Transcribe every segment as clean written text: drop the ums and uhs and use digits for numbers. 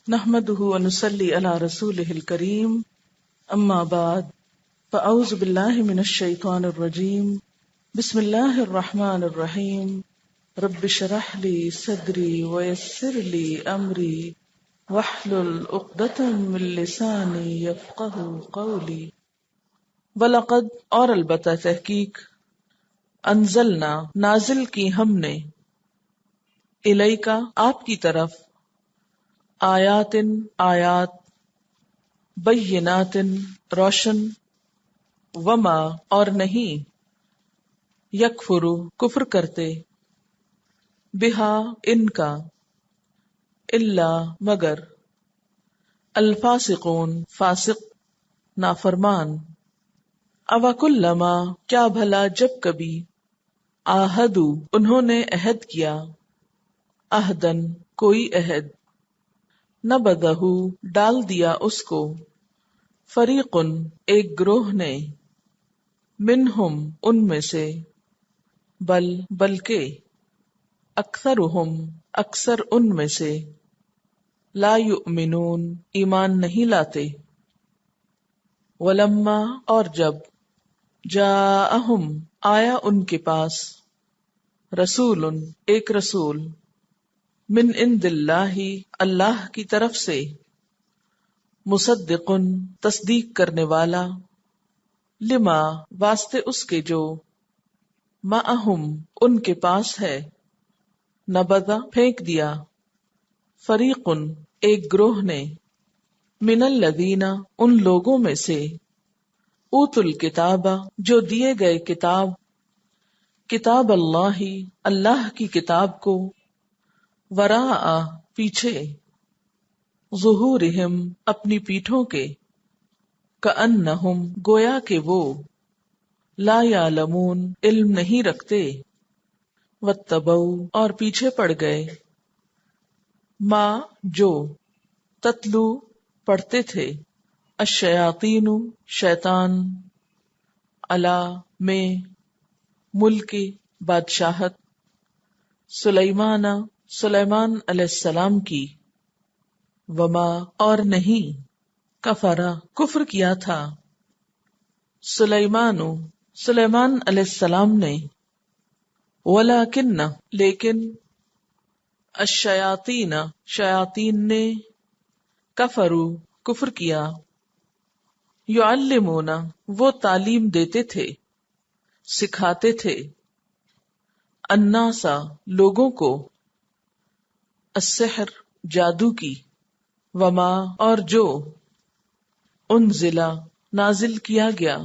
نحمده ونصلي على رسوله الكريم اما بعد فاعوذ بالله من الشيطان الرجيم بسم الله الرحمن الرحيم رب اشرح لي صدري ويسر لي امري واحلل عقدة من لساني يفقهوا قولي ولقد اور البتہ تحقیق انزلنا نازل کی ہم نے الیکا آپ کی طرف آیات بینات روشن وما اور نہیں یکفرو کفر کرتے بہا ان کا الا مگر الفاسقون فاسق نافرمان اوکلما کیا بھلا جب کبھی آہدو انہوں نے عہد کیا عہدن کوئی عہد نبذہ ڈال دیا اس کو فریقن ایک گروہ نے منہم ان میں سے بلکہ اکثرہم اکثر ان میں سے لا یؤمنون ایمان نہیں لاتے ولما اور جب جاءہم آیا ان کے پاس رسول ایک رسول من عند اللہ اللہ کی طرف سے مصدق تصدیق کرنے والا لما واسطے اس کے جو معہم ان کے پاس ہے نبذ پھینک دیا فریق ایک گروہ نے من الذین ان لوگوں میں سے اوت الکتاب جو دیے گئے کتاب اللہ اللہ کی کتاب کو وراء پیچھے ظہورہم اپنی پیٹھوں کے کأنہم گویا کہ وہ لا یعلمون علم نہیں رکھتے واتبعوا اور پیچھے پڑ گئے ما جو تتلو پڑھتے تھے الشیاطین شیطان علی میں ملک بادشاہت سلیمان علیہ السلام کی وما اور نہیں کفرا کفر کیا تھا سلیمان علیہ السلام نے ولیکن لیکن الشیاطین شیاطین نے کفرو کفر کیا یعلمون وہ تعلیم دیتے تھے سکھاتے تھے الناس لوگوں کو السحر جادو کی وما اور جو انزلا نازل کیا گیا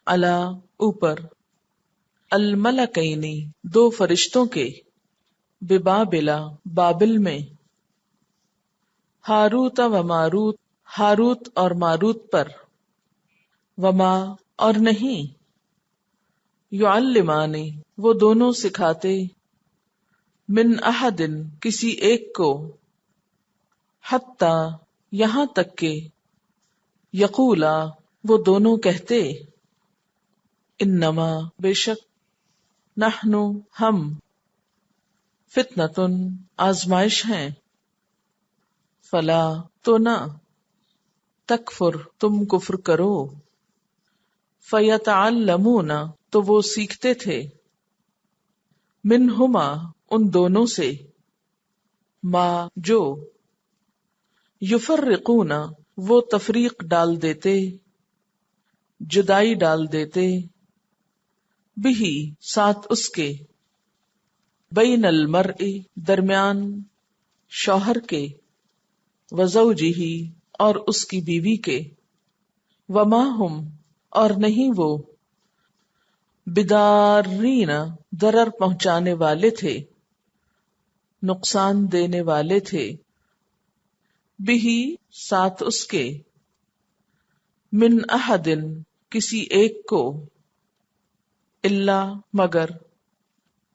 علی اوپر الملکین دو فرشتوں کے ببابلا بابل میں ہاروت و ماروت ہاروت اور ماروت پر وما اور نہیں یعلمانی وہ دونوں سکھاتے من احد کسی ایک کو حتی یہاں تک کہ یقولا وہ دونوں کہتے انما بے شک نحنو ہم فتنتن آزمائش ہیں فلا تو نہ تکفر تم کفر کرو فیتعلمون تو وہ سیکھتے تھے منہما ان دونوں سے ما جو یفرقون وہ تفریق ڈال دیتے جدائی ڈال دیتے بہی ساتھ اس کے بین المرء درمیان شوہر کے وزوجہ اور اس کی بیوی کے وما ہم اور نہیں وہ بدارین ضرر پہنچانے والے تھے نقصان دینے والے تھے بہی ساتھ اس کے من احد کسی ایک کو اللہ مگر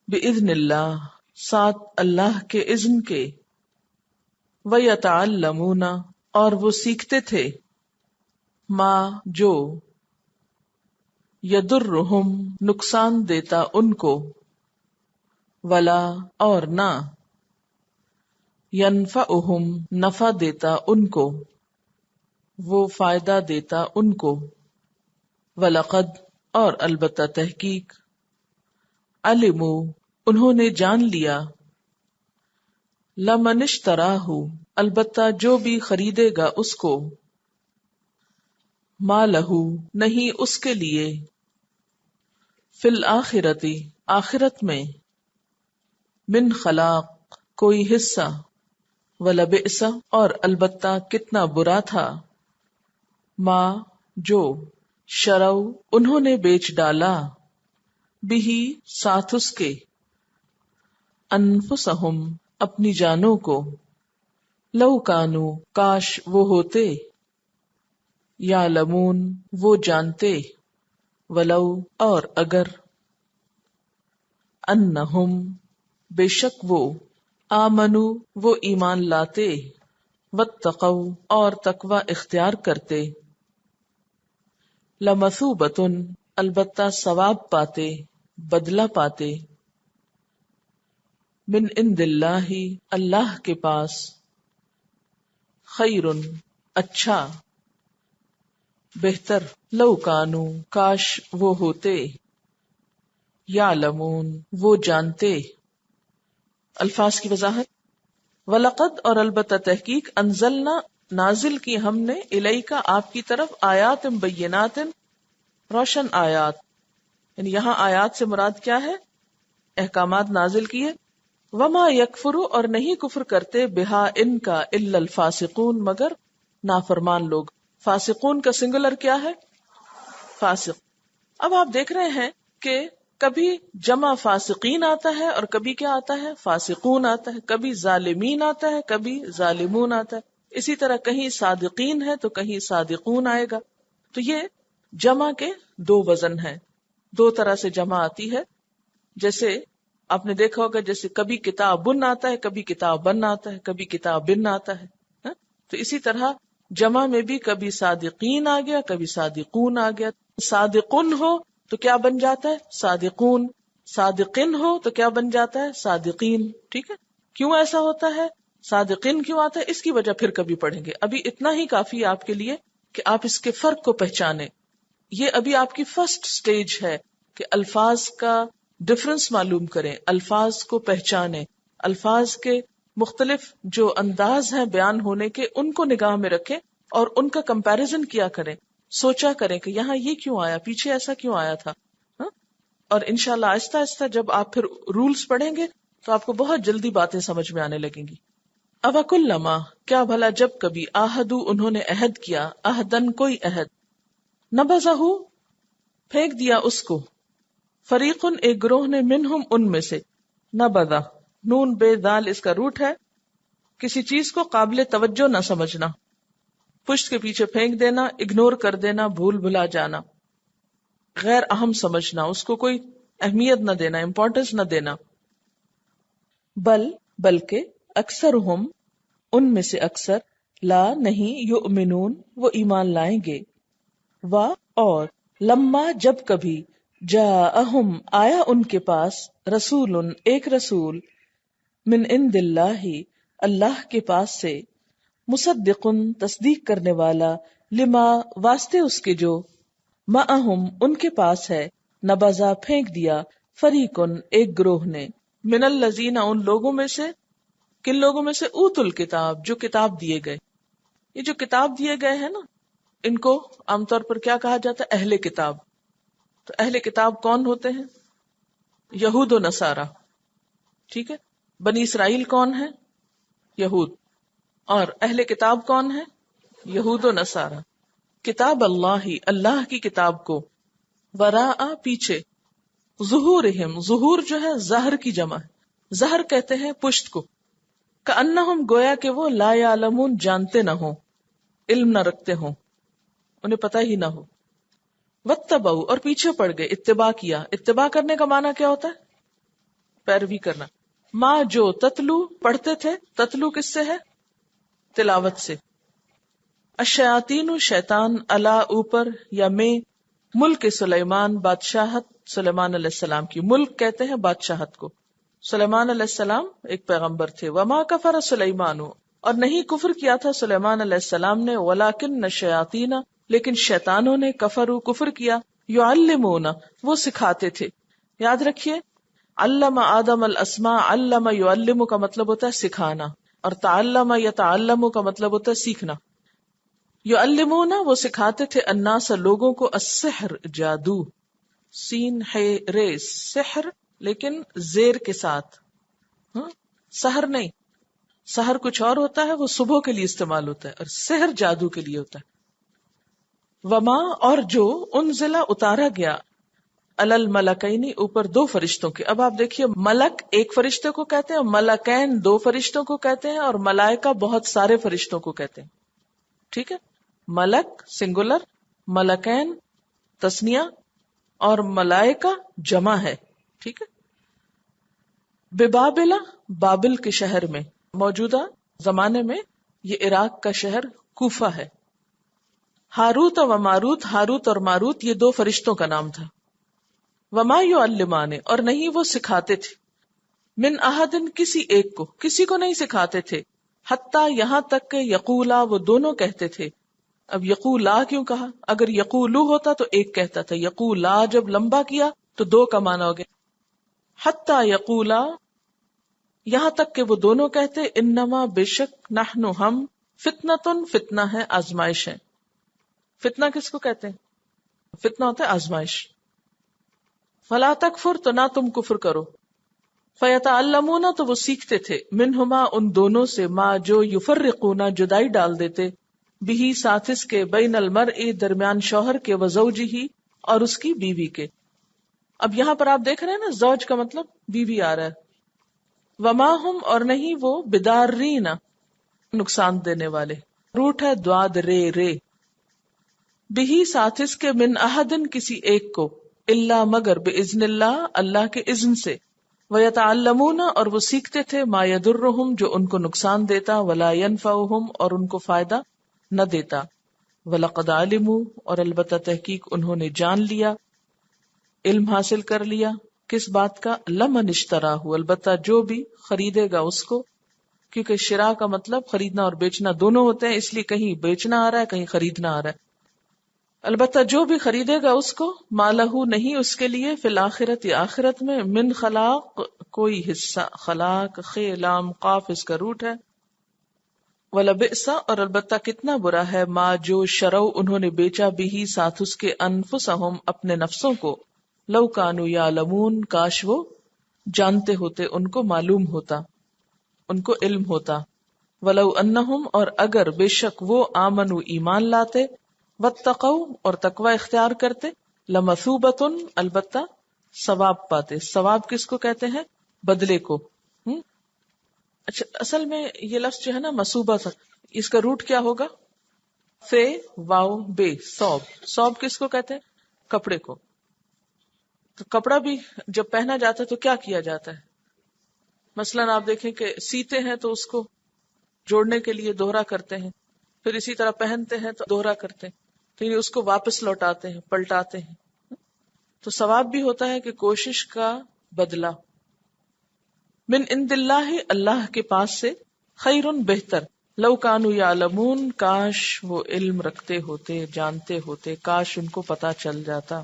باذن اللہ ساتھ اللہ کے اذن کے ویتعلمون اور وہ سیکھتے تھے ما جو یضرہم نقصان دیتا ان کو ولا اور نہ ینفعہم نفع دیتا ان کو، وہ فائدہ دیتا ان کو، وَلَقَدْ اور البتہ تحقیق، علموا انہوں نے جان لیا، لمن اشتراہ البتہ جو بھی خریدے گا اس کو، ما لہو نہیں اس کے لیے، فی الآخرتی آخرت میں، من خلاق کوئی حصہ، ولبئس اور البتہ کتنا برا تھا، ما جو، شرو انہوں نے بیچ ڈالا، بھی ساتھ اس کے، انفسہم اپنی جانوں کو، لو کانو کاش وہ ہوتے، یعلمون وہ جانتے، ولو اور اگر، انہم بے شک وہ، آمنو وہ ایمان لاتے، واتقوا اور تقوی اختیار کرتے، لمثوبۃ البتہ ثواب پاتے، بدلہ پاتے، من عند اللہ اللہ کے پاس، خیر اچھا، بہتر، لو کانو کاش وہ ہوتے، یعلمون وہ جانتے۔ الفاظ کی وضاحت، وَلَقَدْ اور البتہ تحقیق، انزلنا نازل کی ہم نے، الیکا آپ کی طرف، آیات بینات روشن آیات، یعنی یہاں آیات سے مراد کیا ہے؟ احکامات نازل کیے، وما یکفر اور نہیں کفر کرتے، بہا ان کا، الا الفاسقون مگر نافرمان لوگ۔ فاسقون کا سنگولر کیا ہے؟ فاسق۔ اب آپ دیکھ رہے ہیں کہ کبھی جمع فاسقین آتا ہے اور کبھی کیا آتا ہے؟ فاسقون آتا ہے، کبھی ظالمین آتا ہے، کبھی ظالمون آتا ہے، اسی طرح کہیں صادقین ہے تو کہیں صادقون آئے گا۔ تو یہ جمع کے دو وزن ہیں، دو طرح سے جمع آتی ہے۔ جیسے آپ نے دیکھا ہوگا، جیسے کبھی کتابن آتا ہے، کبھی کتابن آتا ہے، کبھی کتابن آتا ہے، تو اسی طرح جمع میں بھی کبھی صادقین آ گیا، کبھی صادقون آ گیا۔ صادقن ہو تو کیا بن جاتا ہے؟ صادقون۔ صادقین ہو تو کیا بن جاتا ہے؟ صادقین۔ ٹھیک ہے، کیوں ایسا ہوتا ہے؟ صادقین کیوں آتا ہے؟ اس کی وجہ پھر کبھی پڑھیں گے، ابھی اتنا ہی کافی آپ کے لیے کہ آپ اس کے فرق کو پہچانیں۔ یہ ابھی آپ کی فرسٹ سٹیج ہے کہ الفاظ کا ڈفرنس معلوم کریں، الفاظ کو پہچانیں، الفاظ کے مختلف جو انداز ہیں بیان ہونے کے ان کو نگاہ میں رکھیں اور ان کا کمپیریزن کیا کریں، سوچا کریں کہ یہاں یہ کیوں آیا، پیچھے ایسا کیوں آیا تھا۔ اور انشاءاللہ آہستہ آہستہ جب آپ پھر رولز پڑھیں گے تو آپ کو بہت جلدی باتیں سمجھ میں آنے لگیں گی۔ اوَکُلَّمَا کیا بھلا جب کبھی، آہدو انہوں نے عہد کیا، عہدن کوئی عہد، نبذہ پھینک دیا اس کو، فریقن ایک گروہ نے، منہم ان میں سے، نبذہ نون بے دال اس کا روٹ ہے، کسی چیز کو قابل توجہ نہ سمجھنا، پشت کے پیچھے پھینک دینا، اگنور کر دینا، بھول بھلا جانا، غیر اہم سمجھنا، اس کو کوئی اہمیت نہ دینا، امپورٹنس نہ دینا۔ بلکہ اکثرہم ان میں سے اکثر، لا نہیں، یؤمنون وہ ایمان لائیں گے، اور لما جب کبھی، جاءہم آیا ان کے پاس، رسول ایک رسول، من عند اللہ اللہ کے پاس سے، مصدق تصدیق کرنے والا، لما واسطے اس کے جو، معہم ان کے پاس ہے، نبذا پھینک دیا، فریقن ایک گروہ نے، من الذین ان لوگوں میں سے، کن لوگوں میں سے، اوت الکتاب جو کتاب دیے گئے۔ یہ جو کتاب دیے گئے ہیں نا، ان کو عام طور پر کیا کہا جاتا ہے؟ اہل کتاب۔ تو اہل کتاب کون ہوتے ہیں؟ یہود و نصارہ۔ ٹھیک ہے، بنی اسرائیل کون ہے؟ یہود۔ اور اہل کتاب کون ہے؟ یہود و نصارہ۔ کتاب اللہ اللہ کی کتاب کو، وراء پیچھے، ظہورہم ظہور جو ہے ظہر کی جمع ہے، ظہر کہتے ہیں پشت کو، کأنہم گویا کہ وہ، لا یعلمون جانتے نہ ہوں، علم نہ رکھتے ہوں، انہیں پتہ ہی نہ ہو، واتبعوا اور پیچھے پڑ گئے، اتباع کیا۔ اتباع کرنے کا معنی کیا ہوتا ہے؟ پیروی کرنا۔ ما جو، تتلو پڑھتے تھے، تتلو کس سے ہے؟ تلاوت سے۔ الشیاطین شیطان، علا اوپر، یا میں، ملک سلیمان بادشاہت سلیمان علیہ السلام کی، ملک کہتے ہیں بادشاہت کو، سلیمان علیہ السلام ایک پیغمبر تھے. وما کفر سلیمان، اور نہیں کفر کیا تھا سلیمان علیہ السلام نے، ولکن الشیاطین، لیکن شیطانوں نے، کفروا کفر کیا، یعلمون وہ سکھاتے تھے. یاد رکھیے علم آدم الاسماء، علم یعلم کا مطلب ہوتا ہے سکھانا، اور تعلم یتعلم کا مطلب ہوتا ہے سیکھنا. یعلمون وہ سکھاتے تھے الناس لوگوں کو، السحر جادو، سین ہے رے سحر لیکن زیر کے ساتھ، سحر نہیں، سحر کچھ اور ہوتا ہے، وہ صبح کے لیے استعمال ہوتا ہے، اور سحر جادو کے لیے ہوتا ہے. وما اور جو انزلہ اتارا گیا، الملکین اوپر دو فرشتوں کے. اب آپ دیکھیے ملک ایک فرشتے کو کہتے ہیں، ملکین دو فرشتوں کو کہتے ہیں، اور ملائکہ بہت سارے فرشتوں کو کہتے ہیں. ٹھیک ہے، ملک سنگولر، ملکین تسنیہ، اور ملائکہ جمع ہے. ٹھیک ہے. ببابل بابل کے شہر میں، موجودہ زمانے میں یہ عراق کا شہر کوفہ ہے. ہاروت و ماروت، ہاروت اور ماروت یہ دو فرشتوں کا نام تھا. وما یعلمان اور نہیں وہ سکھاتے تھے، من احدن کسی ایک کو، کسی کو نہیں سکھاتے تھے، حتی یہاں تک کہ یقولا وہ دونوں کہتے تھے. اب یقولا کیوں کہا؟ اگر یقولو ہوتا تو ایک کہتا تھا، یقولا جب لمبا کیا تو دو کا معنی ہو گیا. حتی یقولا یہاں تک کہ وہ دونوں کہتے، انما بے شک نحن ہم، فتنتن فتنہ ہے، آزمائش ہے. فتنہ کس کو کہتے ہیں؟ فتنہ ہوتا ہے آزمائش. فلا تکفر تو نہ تم کفر کرو. فیتعلمون تو وہ سیکھتے تھے، منہما ان دونوں سے، ما جو یفرقون جدائی ڈال دیتے، بھی ساتھ اس کے، بین المرء درمیان شوہر کے، وزوجہ اور اس کی بیوی کے. اب یہاں پر آپ دیکھ رہے ہیں نا، زوج کا مطلب بیوی آ رہا ہے. وما ہم اور نہیں وہ، بدارین نقصان دینے والے، روٹ ہے دواد رے رے، بھی ساتھ اس کے، من احدن کسی ایک کو، الا مگر، باذن اللہ اللہ کے اذن سے، ویتعلمون اور وہ سیکھتے تھے، ما یضرہم جو ان کو نقصان دیتا، ولا ینفعہم اور ان کو فائدہ نہ دیتا. ولقد علموا اور البتہ تحقیق انہوں نے جان لیا، علم حاصل کر لیا، کس بات کا؟ لمن اشتراہ البتہ جو بھی خریدے گا اس کو، کیونکہ شراء کا مطلب خریدنا اور بیچنا دونوں ہوتے ہیں، اس لیے کہیں بیچنا آ رہا ہے کہیں خریدنا آ رہا ہے. البتہ جو بھی خریدے گا اس کو، مالہ نہیں اس کے لیے، فی الآخرت یا آخرت میں، من خلاق کوئی حصہ، خلاق خے لام قاف اس کا روٹ ہے. ولبئس اور البتہ کتنا برا ہے، ما جو شرو انہوں نے بیچا، بھی ساتھ اس کے، انفسہم اپنے نفسوں کو، لو کانوا یعلمون کاش وہ جانتے ہوتے، ان کو معلوم ہوتا، ان کو علم ہوتا. ولو انہم اور اگر بے شک وہ، آمنوا ایمان لاتے، واتقوا اور تقوی اختیار کرتے، لمثوبۃ البتہ ثواب پاتے. ثواب کس کو کہتے ہیں؟ بدلے کو. اچھا اصل میں یہ لفظ جو ہے نا مثوبہ تھا، اس کا روٹ کیا ہوگا؟ فے واو بے، ثوب. ثوب کس کو کہتے ہیں؟ کپڑے کو. تو کپڑا بھی جب پہنا جاتا ہے تو کیا کیا جاتا ہے؟ مثلاً آپ دیکھیں کہ سیتے ہیں تو اس کو جوڑنے کے لیے دوہرا کرتے ہیں، پھر اسی طرح پہنتے ہیں تو دوہرا کرتے ہیں، پھر اس کو واپس لوٹاتے ہیں، پلٹاتے ہیں. تو ثواب بھی ہوتا ہے کہ کوشش کا بدلہ. من عند اللہ اللہ کے پاس سے، خیر بہتر، لو کانوا یعلمون کاش وہ علم رکھتے ہوتے، جانتے ہوتے، کاش ان کو پتا چل جاتا.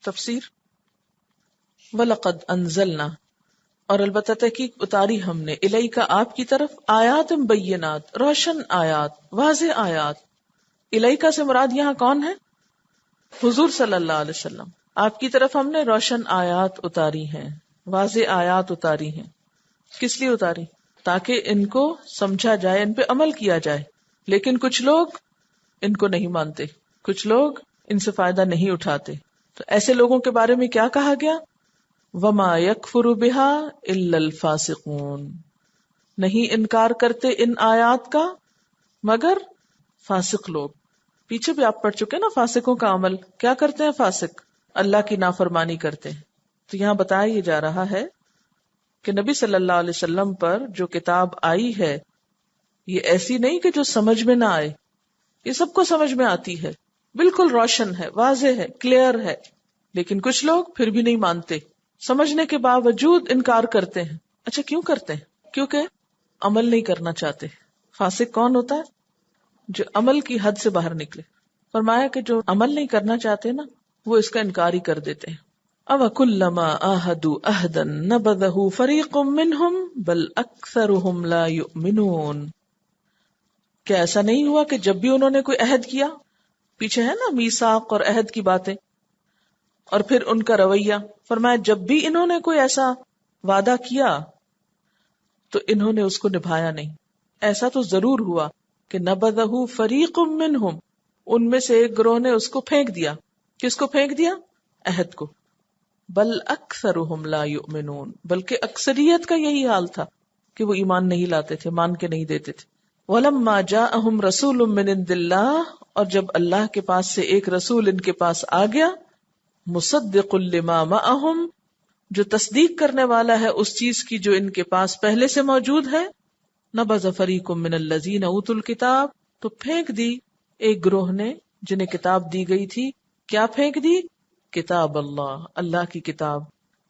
تفسیر وَلَقَدْ أَنزَلْنَا اور البتہ تحقیق اتاری ہم نے، الیک آپ کی طرف، آیات بینات روشن آیات، واضح آیات. الیک سے مراد یہاں کون ہے؟ حضور صلی اللہ علیہ وسلم. آپ کی طرف ہم نے روشن آیات اتاری ہیں، واضح آیات اتاری ہیں. کس لیے اتاری؟ تاکہ ان کو سمجھا جائے، ان پہ عمل کیا جائے. لیکن کچھ لوگ ان کو نہیں مانتے، کچھ لوگ ان سے فائدہ نہیں اٹھاتے. تو ایسے لوگوں کے بارے میں کیا کہا گیا؟ وما یکفر بہا الا الفاسقون، نہیں انکار کرتے ان آیات کا مگر فاسق لوگ. پیچھے بھی آپ پڑھ چکے نا فاسقوں کا عمل. کیا کرتے ہیں فاسق؟ اللہ کی نافرمانی کرتے ہیں. تو یہاں بتایا یہ جا رہا ہے کہ نبی صلی اللہ علیہ وسلم پر جو کتاب آئی ہے یہ ایسی نہیں کہ جو سمجھ میں نہ آئے، یہ سب کو سمجھ میں آتی ہے، بالکل روشن ہے، واضح ہے، کلیئر ہے. لیکن کچھ لوگ پھر بھی نہیں مانتے. سمجھنے کے باوجود انکار کرتے ہیں. اچھا کیوں کرتے ہیں؟ کیونکہ عمل نہیں کرنا چاہتے. فاسق کون ہوتا ہے؟ جو عمل کی حد سے باہر نکلے. فرمایا کہ جو عمل نہیں کرنا چاہتے نا وہ اس کا انکار ہی کر دیتے ہیں. أَوَكُلَّمَا عَاهَدُوا عَهْدًا نَبَذَهُ فَرِيقٌ مِّنْهُمْ بَلْ أَكْثَرُهُمْ لَا يُؤْمِنُونَ. کیا ایسا نہیں ہوا کہ جب بھی انہوں نے کوئی عہد کیا، پیچھے ہے نا میثاق اور عہد کی باتیں، اور پھر ان کا رویہ، فرمایا جب بھی انہوں نے کوئی ایسا وعدہ کیا تو انہوں نے اس کو نبھایا نہیں. ایسا تو ضرور ہوا کہ نبذہ فریق منہم، ان میں سے ایک گروہ نے اس کو پھینک دیا. کس کو پھینک دیا؟ عہد کو. بل اکثرہم لا یؤمنون، بلکہ اکثریت کا یہی حال تھا کہ وہ ایمان نہیں لاتے تھے، مان کے نہیں دیتے تھے. ولما جاءہم رسول من عند اللہ، اور جب اللہ کے پاس سے ایک رسول ان کے پاس آ گیا، مصدق لما معہم، جو تصدیق کرنے والا ہے اس چیز کی جو ان کے پاس پہلے سے موجود ہے، نبذ فریق من الذین اوتوا الکتاب، تو پھینک دی ایک گروہ نے جنہیں کتاب دی گئی تھی. کیا پھینک دی؟ کتاب اللہ، اللہ کی کتاب.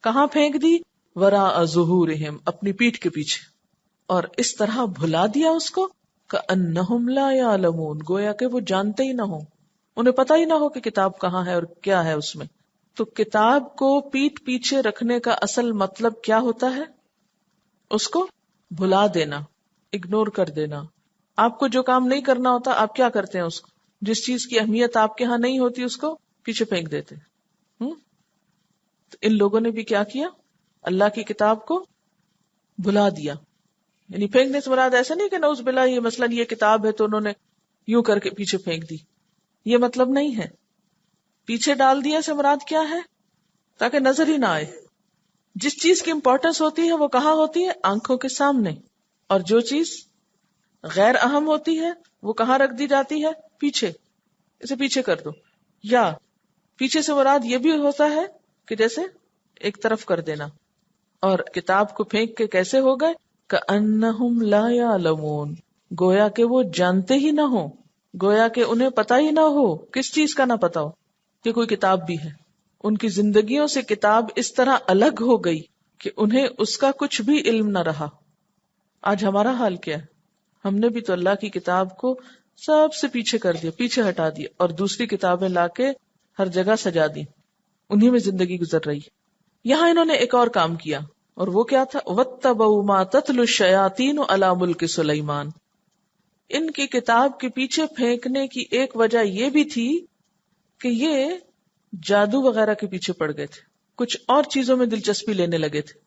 کہاں پھینک دی؟ وراء ظہورہم، اپنی پیٹھ کے پیچھے. اور اس طرح بھلا دیا اس کو کأنہم لا یعلمون، گویا کہ وہ جانتے ہی نہ ہو، انہیں پتہ ہی نہ ہو کہ کتاب کہاں ہے اور کیا ہے اس میں. تو کتاب کو پیٹھ پیچھے رکھنے کا اصل مطلب کیا ہوتا ہے؟ اس کو بھلا دینا، اگنور کر دینا. آپ کو جو کام نہیں کرنا ہوتا آپ کیا کرتے ہیں؟ اس کو، جس چیز کی اہمیت آپ کے ہاں نہیں ہوتی اس کو پیچھے پھینک دیتے. تو ان لوگوں نے بھی کیا کیا؟ اللہ کی کتاب کو بھلا دیا. یعنی پھینکنے سے مراد ایسا نہیں کہ نعوذ باللہ یہ مثلاً یہ کتاب ہے تو انہوں نے یوں کر کے پیچھے پھینک دی، یہ مطلب نہیں ہے. پیچھے ڈال دیا سے مراد کیا ہے؟ تاکہ نظر ہی نہ آئے. جس چیز کی امپورٹنس ہوتی ہے وہ کہاں ہوتی ہے؟ آنکھوں کے سامنے. اور جو چیز غیر اہم ہوتی ہے وہ کہاں رکھ دی جاتی ہے؟ پیچھے. اسے پیچھے کر دو. یا پیچھے سے مراد یہ بھی ہوتا ہے کہ جیسے ایک طرف کر دینا. اور کتاب کو پھینک کے کیسے ہو گئے؟ کأنہم لا یعلمون، گویا کہ وہ جانتے ہی نہ ہو، گویا کہ انہیں پتا ہی نہ ہو. کس چیز کا نہ پتا ہو؟ کہ کوئی کتاب بھی ہے. ان کی زندگیوں سے کتاب اس طرح الگ ہو گئی کہ انہیں اس کا کچھ بھی علم نہ رہا. آج ہمارا حال کیا ہے؟ ہم نے بھی تو اللہ کی کتاب کو سب سے پیچھے کر دیا، پیچھے ہٹا دیا، اور دوسری کتابیں لا کے ہر جگہ سجا دی، انہی میں زندگی گزر رہی. یہاں انہوں نے ایک اور کام کیا، اور وہ کیا تھا؟ وَاتَّبَعُوا مَا تَتْلُو الشَّيَاطِينُ عَلَى مُلْكِ سُلَيْمَانَ. ان کی کتاب کے پیچھے پھینکنے کی ایک وجہ یہ بھی تھی کہ یہ جادو وغیرہ کے پیچھے پڑ گئے تھے، کچھ اور چیزوں میں دلچسپی لینے لگے تھے.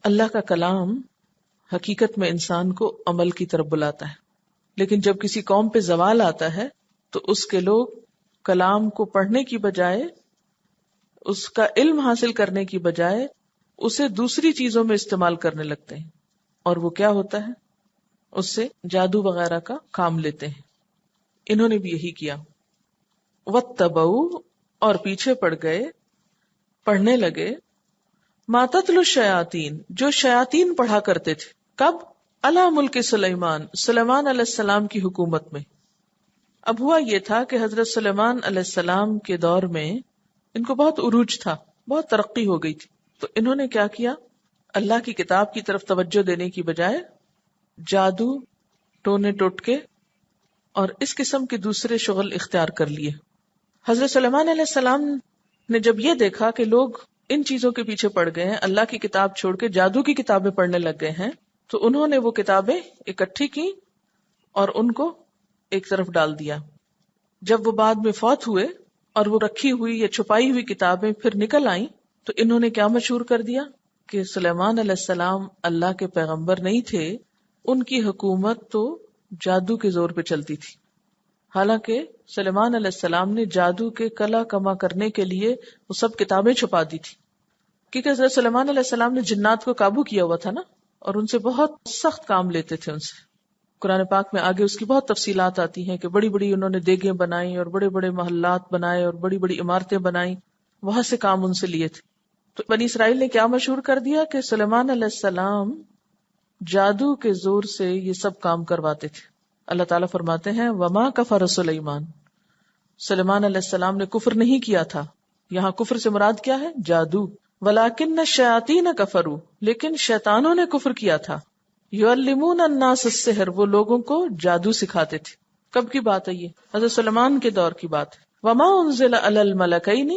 اللہ کا کلام حقیقت میں انسان کو عمل کی طرف بلاتا ہے، لیکن جب کسی قوم پہ زوال آتا ہے تو اس کے لوگ کلام کو پڑھنے کی بجائے، اس کا علم حاصل کرنے کی بجائے اسے دوسری چیزوں میں استعمال کرنے لگتے ہیں. اور وہ کیا ہوتا ہے؟ اس سے جادو وغیرہ کا کام لیتے ہیں. انہوں نے بھی یہی کیا. وَاتَّبَعُوا، اور پیچھے پڑ گئے، پڑھنے لگے، مَا تَتْلُو الشَّيَاطِينُ، جو شیاطین پڑھا کرتے تھے. کب؟ عَلَى مُلْكِ سلیمان، سلیمان علیہ السلام کی حکومت میں. اب ہوا یہ تھا کہ حضرت سلیمان علیہ السلام کے دور میں ان کو بہت عروج تھا، بہت ترقی ہو گئی تھی. تو انہوں نے کیا کیا؟ اللہ کی کتاب کی طرف توجہ دینے کی بجائے جادو، ٹونے ٹوٹکے اور اس قسم کے دوسرے شغل اختیار کر لیے. حضرت سلیمان علیہ السلام نے جب یہ دیکھا کہ لوگ ان چیزوں کے پیچھے پڑ گئے ہیں، اللہ کی کتاب چھوڑ کے جادو کی کتابیں پڑھنے لگ گئے ہیں، تو انہوں نے وہ کتابیں اکٹھی کی اور ان کو ایک طرف ڈال دیا. جب وہ بعد میں فوت ہوئے اور وہ رکھی ہوئی یا چھپائی ہوئی کتابیں پھر نکل آئیں تو انہوں نے کیا مشہور کر دیا کہ سلیمان علیہ السلام اللہ کے پیغمبر نہیں تھے، ان کی حکومت تو جادو کے زور پہ چلتی تھی. حالانکہ سلیمان علیہ السلام نے جادو کے کلا کما کرنے کے لیے وہ سب کتابیں چھپا دی تھی، کیونکہ حضرت سلیمان علیہ السلام نے جنات کو قابو کیا ہوا تھا نا، اور ان سے بہت سخت کام لیتے تھے. ان سے قرآن پاک میں آگے اس کی بہت تفصیلات آتی ہیں کہ بڑی بڑی انہوں نے دیگیں بنائی اور بڑے بڑے محلات بنائے اور بڑی بڑی عمارتیں بنائیں، بہت سے کام ان سے لیے تھے. تو بنی اسرائیل نے کیا مشہور کر دیا کہ سلیمان علیہ السلام جادو کے زور سے یہ سب کام کرواتے تھے. اللہ تعالیٰ فرماتے ہیں وما کفر سلیمان، سلیمان علیہ السلام نے کفر نہیں کیا تھا. یہاں کفر سے مراد کیا ہے؟ جادو. ولیکن الشیاطین کفروا، لیکن شیطانوں نے کفر کیا تھا. یعلمون الناس السحر، وہ لوگوں کو جادو سکھاتے تھے. کب کی بات ہے یہ؟ حضرت سلیمان کے دور کی بات ہے. وما انزل علی الملکین،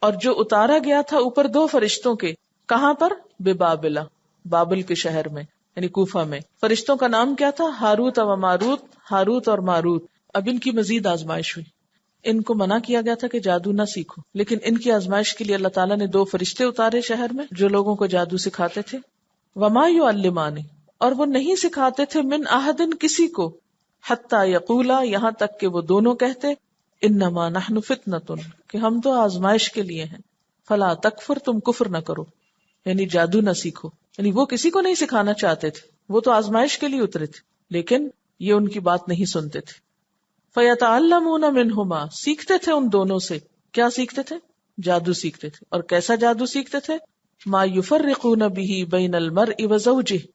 اور جو اتارا گیا تھا اوپر دو فرشتوں کے. کہاں پر؟ ببابل، بابل کے شہر میں، یعنی کوفہ میں. فرشتوں کا نام کیا تھا؟ ہاروت و ماروت، ہاروت اور ماروت. اب ان کی مزید آزمائش ہوئی. ان کو منع کیا گیا تھا کہ جادو نہ سیکھو، لیکن ان کی آزمائش کے لیے اللہ تعالیٰ نے دو فرشتے اتارے شہر میں جو لوگوں کو جادو سکھاتے تھے. وما یعلمان، اور وہ نہیں سکھاتے تھے من احد، کسی کو، حتی یقولا، یہاں تک کہ وہ دونوں کہتے، انما نحن فتنۃ، کہ ہم تو آزمائش کے لیے ہیں. فلا تکفر، تم کفر نہ کرو، یعنی جادو نہ سیکھو. یعنی وہ کسی کو نہیں سکھانا چاہتے تھے، وہ تو آزمائش کے لیے اترے تھے، لیکن یہ ان کی بات نہیں سنتے تھے. فَيَتَعَلَّمُونَ مِنْهُمَا، سیکھتے تھے ان دونوں سے. کیا سیکھتے تھے؟ جادو سیکھتے تھے. اور کیسا جادو سیکھتے تھے؟ مَا يُفَرِّقُونَ بِهِ بَيْنَ الْمَرْءِ وَزَوْجِهِ،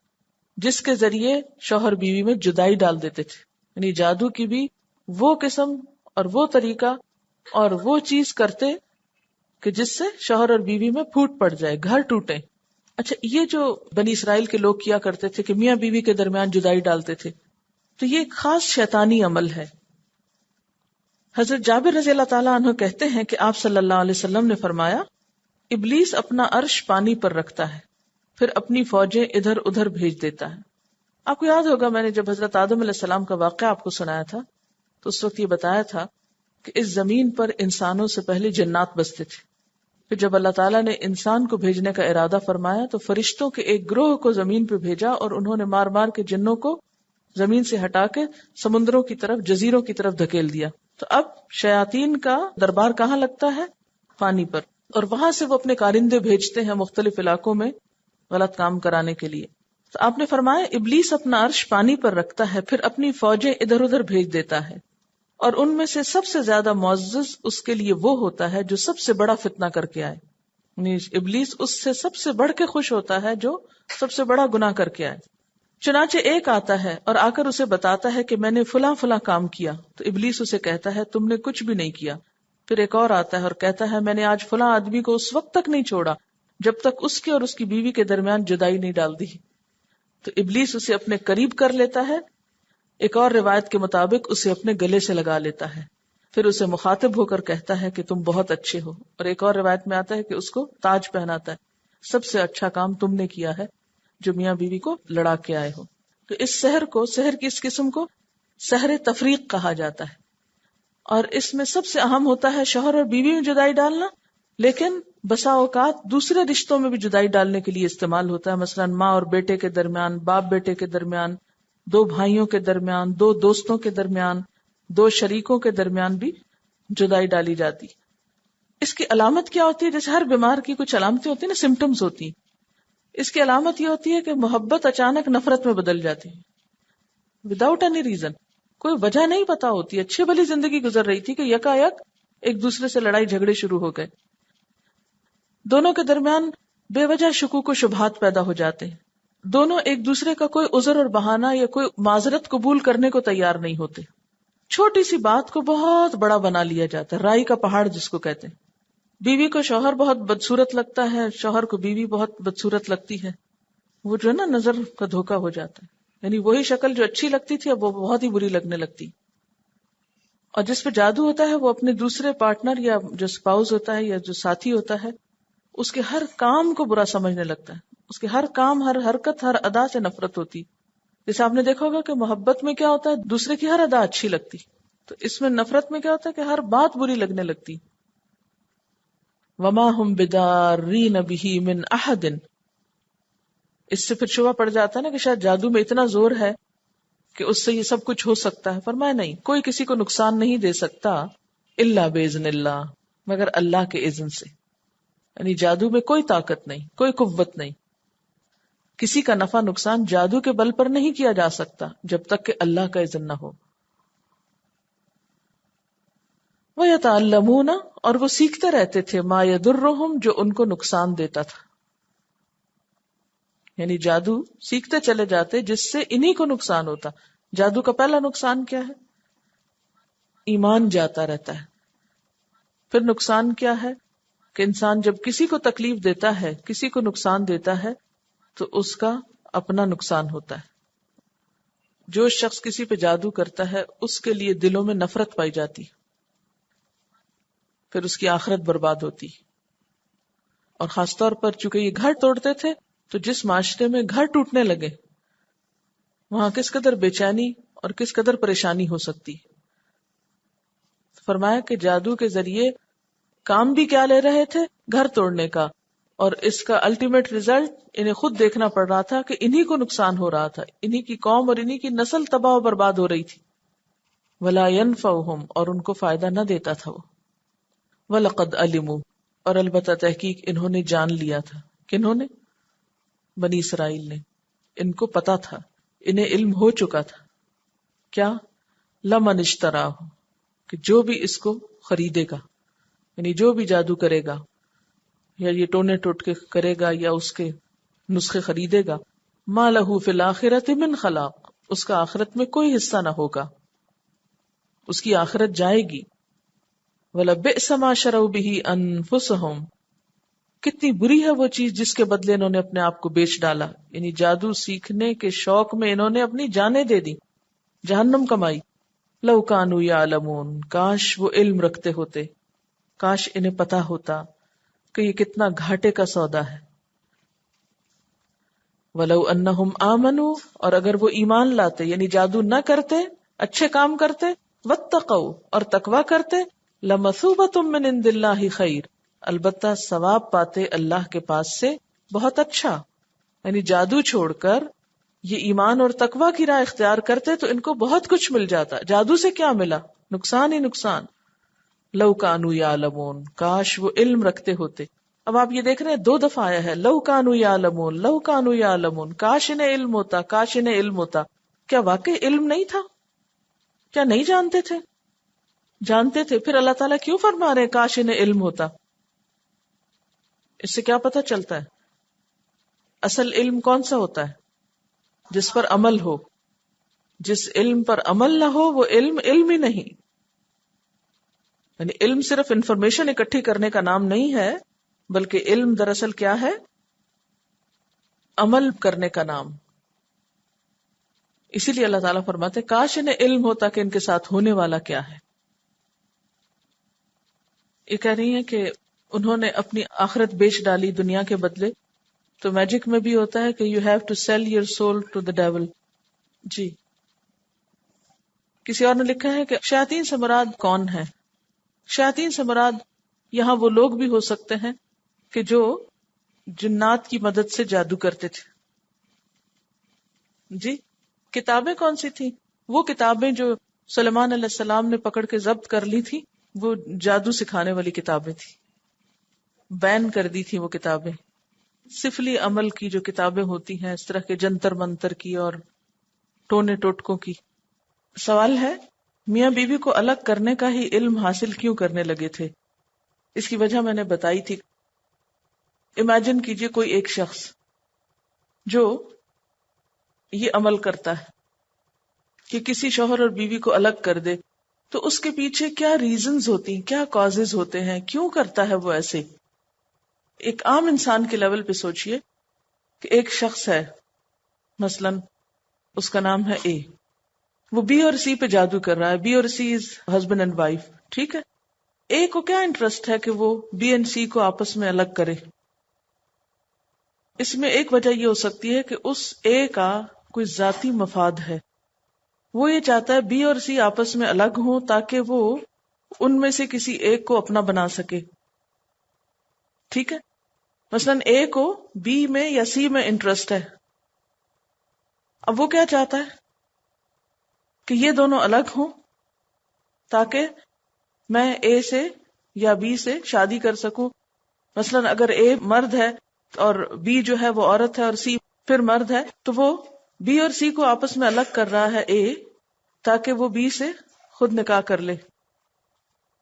جس کے ذریعے شوہر بیوی میں جدائی ڈال دیتے تھے. یعنی جادو کی بھی وہ قسم اور وہ طریقہ اور وہ چیز کرتے کہ جس سے شوہر اور بیوی میں پھوٹ پڑ جائے، گھر ٹوٹے. اچھا، یہ جو بنی اسرائیل کے لوگ کیا کرتے تھے کہ میاں بیوی کے درمیان جدائی ڈالتے تھے، تو یہ ایک خاص شیطانی عمل ہے. حضرت جابر رضی اللہ تعالیٰ عنہ کہتے ہیں کہ آپ صلی اللہ علیہ وسلم نے فرمایا، ابلیس اپنا عرش پانی پر رکھتا ہے، پھر اپنی فوجیں ادھر ادھر بھیج دیتا ہے. آپ کو یاد ہوگا میں نے جب حضرت آدم علیہ السلام کا واقعہ آپ کو سنایا تھا تو اس وقت یہ بتایا تھا کہ اس زمین پر انسانوں سے پہلے جنات بستے تھے. پھر جب اللہ تعالیٰ نے انسان کو بھیجنے کا ارادہ فرمایا تو فرشتوں کے ایک گروہ کو زمین پہ بھیجا اور انہوں نے مار مار کے جنوں کو زمین سے ہٹا کے سمندروں کی طرف، جزیروں کی طرف دھکیل دیا. تو اب شیاطین کا دربار کہاں لگتا ہے؟ پانی پر. اور وہاں سے وہ اپنے کارندے بھیجتے ہیں مختلف علاقوں میں غلط کام کرانے کے لیے. تو آپ نے فرمایا ابلیس اپنا عرش پانی پر رکھتا ہے، پھر اپنی فوجیں ادھر ادھر بھیج دیتا ہے، اور ان میں سے سب سے زیادہ معزز اس کے لیے وہ ہوتا ہے جو سب سے بڑا فتنہ کر کے آئے. یعنی ابلیس اس سے سب سے بڑھ کے خوش ہوتا ہے جو سب سے بڑا گناہ کر کے آئے. چنانچہ ایک آتا ہے اور آ کر اسے بتاتا ہے کہ میں نے فلاں فلاں کام کیا، تو ابلیس اسے کہتا ہے تم نے کچھ بھی نہیں کیا. پھر ایک اور آتا ہے اور کہتا ہے میں نے آج فلاں آدمی کو اس وقت تک نہیں چھوڑا جب تک اس کے اور اس کی بیوی کے درمیان جدائی نہیں ڈال دی. تو ابلیس اسے اپنے قریب کر لیتا ہے. ایک اور روایت کے مطابق اسے اپنے گلے سے لگا لیتا ہے، پھر اسے مخاطب ہو کر کہتا ہے کہ تم بہت اچھے ہو. اور ایک اور روایت میں آتا ہے کہ اس کو تاج پہناتا ہے، سب سے اچھا کام تم نے کیا ہے جو میاں بیوی کو لڑا کے آئے ہو. تو اس سحر کی اس قسم کو سحر تفریق کہا جاتا ہے. اور اس میں سب سے اہم ہوتا ہے شوہر اور بیوی میں جدائی ڈالنا، لیکن بسا اوقات دوسرے رشتوں میں بھی جدائی ڈالنے کے لیے استعمال ہوتا ہے. مثلا ماں اور بیٹے کے درمیان، باپ بیٹے کے درمیان، دو بھائیوں کے درمیان، دو دوستوں کے درمیان، دو شریکوں کے درمیان بھی جدائی ڈالی جاتی. اس کی علامت کیا ہوتی ہے؟ جیسے ہر بیمار کی کچھ علامتیں ہوتی ہیں نا، سمٹمز ہوتی ہیں. اس کی علامت یہ ہوتی ہے کہ محبت اچانک نفرت میں بدل جاتی ہے وداؤٹ اینی ریزن. کوئی وجہ نہیں پتا ہوتی. اچھی بھلی زندگی گزر رہی تھی کہ یکا یک ایک دوسرے سے لڑائی جھگڑے شروع ہو گئے. دونوں کے درمیان بے وجہ شکوک و شبہات پیدا ہو جاتے ہیں. دونوں ایک دوسرے کا کوئی عذر اور بہانہ یا کوئی معذرت قبول کرنے کو تیار نہیں ہوتے. چھوٹی سی بات کو بہت بڑا بنا لیا جاتا ہے، رائی کا پہاڑ جس کو کہتے ہیں. بیوی کو شوہر بہت بدصورت لگتا ہے، شوہر کو بیوی بہت بدصورت لگتی ہے. وہ جو ہے نا نظر کا دھوکا ہو جاتا ہے. یعنی وہی شکل جو اچھی لگتی تھی اب وہ بہت ہی بری لگنے لگتی. اور جس پہ جادو ہوتا ہے وہ اپنے دوسرے پارٹنر یا جو اسپاؤس ہوتا ہے یا جو ساتھی ہوتا ہے اس کے ہر کام کو برا سمجھنے لگتا ہے. اس کے ہر کام، ہر حرکت، ہر ادا سے نفرت ہوتی. جیسے آپ نے دیکھا ہوگا کہ محبت میں کیا ہوتا ہے، دوسرے کی ہر ادا اچھی لگتی. تو اس میں نفرت میں کیا ہوتا ہے کہ ہر بات بری لگنے لگتی. وما ہم بدارین بہ من احد. اس سے پھر شبہ پڑ جاتا ہے نا کہ شاید جادو میں اتنا زور ہے کہ اس سے یہ سب کچھ ہو سکتا ہے. فرمایا نہیں، کوئی کسی کو نقصان نہیں دے سکتا الا باذن اللہ، مگر اللہ کے اذن سے. یعنی جادو میں کوئی طاقت نہیں، کوئی قوت نہیں. کسی کا نفع نقصان جادو کے بل پر نہیں کیا جا سکتا جب تک کہ اللہ کا اذن نہ ہو. وَيَتَعَلَّمُونَ، اور وہ سیکھتے رہتے تھے، مَا يَضُرُّهُمْ، جو ان کو نقصان دیتا تھا. یعنی جادو سیکھتے چلے جاتے جس سے انہی کو نقصان ہوتا. جادو کا پہلا نقصان کیا ہے؟ ایمان جاتا رہتا ہے. پھر نقصان کیا ہے کہ انسان جب کسی کو تکلیف دیتا ہے، کسی کو نقصان دیتا ہے تو اس کا اپنا نقصان ہوتا ہے. جو شخص کسی پہ جادو کرتا ہے اس کے لیے دلوں میں نفرت پائی جاتی، پھر اس کی آخرت برباد ہوتی. اور خاص طور پر چونکہ یہ گھر توڑتے تھے تو جس معاشرے میں گھر ٹوٹنے لگے وہاں کس قدر بے چینی اور کس قدر پریشانی ہو سکتی. فرمایا کہ جادو کے ذریعے کام بھی کیا لے رہے تھے؟ گھر توڑنے کا، اور اس کا الٹیمیٹ ریزلٹ انہیں خود دیکھنا پڑ رہا تھا کہ انہی کو نقصان ہو رہا تھا، انہی کی قوم اور انہی کی نسل تباہ و برباد ہو رہی تھی. وَلَا يَنْفَعُهُمْ، اور ان کو فائدہ نہ دیتا تھا وہ. وَلَقَدْ عَلِمُوا، اور البتہ تحقیق انہوں نے جان لیا تھا. کنہوں نے؟ بنی اسرائیل نے. ان کو پتا تھا، انہیں علم ہو چکا تھا. کیا؟ لَمَنِ اشْتَرَاهُ، کہ جو بھی اس کو خریدے گا، یعنی جو بھی جادو کرے گا یا یہ ٹونے ٹوٹ کے کرے گا یا اس کے نسخے خریدے گا، مَا لَهُ فِي الْآخِرَةِ مِنْ خَلَاقٍ، اس کا آخرت میں کوئی حصہ نہ ہوگا، اس کی آخرت جائے گی. وَلَبِئْسَ مَا شَرَوْا بِهِ أَنفُسَهُمْ، کتنی بری ہے وہ چیز جس کے بدلے انہوں نے اپنے آپ کو بیچ ڈالا. یعنی جادو سیکھنے کے شوق میں انہوں نے اپنی جانیں دے دی، جہنم کمائی. لَوْ كَانُوا يَعْلَمُونَ، کاش وہ علم رکھتے ہوتے، کاش انہیں پتا ہوتا کہ یہ کتنا گھاٹے کا سودا ہے. وَلَوْ أَنَّهُمْ آمَنُوا، اور اگر وہ ایمان لاتے یعنی جادو نہ کرتے، اچھے کام کرتے، وَاتَّقَوْا، اور تقوی کرتے، لَمَثُوبَةٌ مِّنْ عِندِ اللَّهِ خَيْرٌ، البتہ ثواب پاتے اللہ کے پاس سے بہت اچھا. یعنی جادو چھوڑ کر یہ ایمان اور تقوی کی راہ اختیار کرتے تو ان کو بہت کچھ مل جاتا. جادو سے کیا ملا؟ نقصان ہی نقصان. لَوْ كَانُوا يَعْلَمُونَ، کاش وہ علم رکھتے ہوتے. اب آپ یہ دیکھ رہے ہیں 2 دفعہ آیا ہے لَوْ كَانُوا يَعْلَمُونَ، لَوْ كَانُوا يَعْلَمُونَ، کاش انہیں علم ہوتا، کاش انہیں علم ہوتا. کیا واقعی علم نہیں تھا؟ کیا نہیں جانتے تھے؟ جانتے تھے. پھر اللہ تعالیٰ کیوں فرما رہے ہیں کاش انہیں علم ہوتا؟ اس سے کیا پتہ چلتا ہے؟ اصل علم کون سا ہوتا ہے؟ جس پر عمل ہو. جس علم پر عمل نہ ہو وہ علم علم ہی نہیں. یعنی علم صرف انفارمیشن اکٹھی کرنے کا نام نہیں ہے، بلکہ علم دراصل کیا ہے؟ عمل کرنے کا نام. اسی لیے اللہ تعالیٰ فرماتے کاش انہیں علم ہوتا کہ ان کے ساتھ ہونے والا کیا ہے. یہ کہہ رہی ہیں کہ انہوں نے اپنی آخرت بیچ ڈالی دنیا کے بدلے. تو میجک میں بھی ہوتا ہے کہ you have to sell your soul to the devil. جی. کسی اور نے لکھا ہے کہ شیاطین سے مراد کون ہے؟ شیاطین سے مراد یہاں وہ لوگ بھی ہو سکتے ہیں کہ جو جنات کی مدد سے جادو کرتے تھے. جی. کتابیں کون سی تھیں؟ وہ کتابیں جو سلیمان علیہ السلام نے پکڑ کے ضبط کر لی تھی، وہ جادو سکھانے والی کتابیں تھی. بین کر دی تھی وہ کتابیں. سفلی عمل کی جو کتابیں ہوتی ہیں، اس طرح کے جنتر منتر کی اور ٹونے ٹوٹکوں کی. سوال ہے میاں بیوی کو الگ کرنے کا ہی علم حاصل کیوں کرنے لگے تھے؟ اس کی وجہ میں نے بتائی تھی. امیجن کیجئے کوئی ایک شخص جو یہ عمل کرتا ہے کہ کسی شوہر اور بیوی کو الگ کر دے، تو اس کے پیچھے کیا ریزنز ہوتی ہیں، کیا کازز ہوتے ہیں، کیوں کرتا ہے وہ ایسے. ایک عام انسان کے لیول پہ سوچئے کہ ایک شخص ہے، مثلا اس کا نام ہے اے، وہ بی اور سی پہ جادو کر رہا ہے. بی اور سی از ہسبینڈ اینڈ وائف، ٹھیک ہے. اے کو کیا انٹرسٹ ہے کہ وہ بی اینڈ سی کو آپس میں الگ کرے؟ اس میں ایک وجہ یہ ہو سکتی ہے کہ اس اے کا کوئی ذاتی مفاد ہے. وہ یہ چاہتا ہے بی اور سی آپس میں الگ ہوں تاکہ وہ ان میں سے کسی ایک کو اپنا بنا سکے. ٹھیک ہے. مثلا اے کو بی میں یا سی میں انٹرسٹ ہے. اب وہ کیا چاہتا ہے کہ یہ دونوں الگ ہوں تاکہ میں اے سے یا بی سے شادی کر سکوں. مثلا اگر اے مرد ہے اور بی جو ہے وہ عورت ہے اور سی پھر مرد ہے، تو وہ بی اور سی کو آپس میں الگ کر رہا ہے اے تاکہ وہ بی سے خود نکاح کر لے.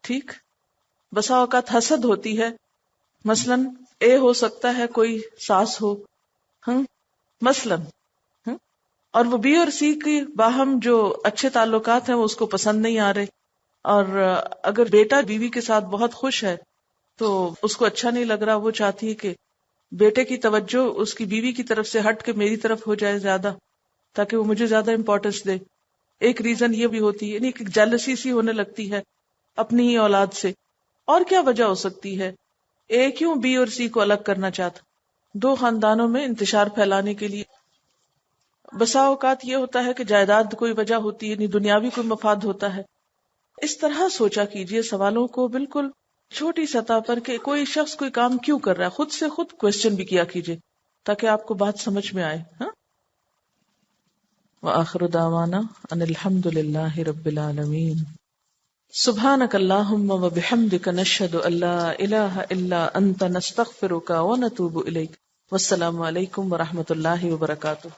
ٹھیک. بسا اوقات حسد ہوتی ہے. مثلا اے ہو سکتا ہے کوئی ساس ہو مثلا، اور وہ بی اور سی کی باہم جو اچھے تعلقات ہیں وہ اس کو پسند نہیں آ رہے. اور اگر بیٹا بیوی کے ساتھ بہت خوش ہے تو اس کو اچھا نہیں لگ رہا، وہ چاہتی ہے کہ بیٹے کی توجہ اس کی بیوی کی طرف سے ہٹ کے میری طرف ہو جائے زیادہ، تاکہ وہ مجھے زیادہ امپورٹنس دے. ایک ریزن یہ بھی ہوتی ہے، یعنی کہ جیلسی سی ہونے لگتی ہے اپنی ہی اولاد سے. اور کیا وجہ ہو سکتی ہے؟ اے کیوں بی اور سی کو الگ کرنا چاہتا؟ دو خاندانوں میں انتشار پھیلانے کے لیے. بسا اوقات یہ ہوتا ہے کہ جائیداد کوئی وجہ ہوتی ہے، یعنی دنیاوی کوئی مفاد ہوتا ہے. اس طرح سوچا کیجئے سوالوں کو بالکل چھوٹی سطح پر کہ کوئی شخص کوئی کام کیوں کر رہا ہے، خود سے خود کوشچن بھی کیا کیجئے تاکہ آپ کو بات سمجھ میں آئے. ہاں. وآخر دعوانا ان الحمد للہ رب العالمین. سبحانک اللہم وبحمدک نشہد ان لا الہ الا انت نستغفرک ونتوب الیک. والسلام علیکم ورحمۃ اللہ وبرکاتہ.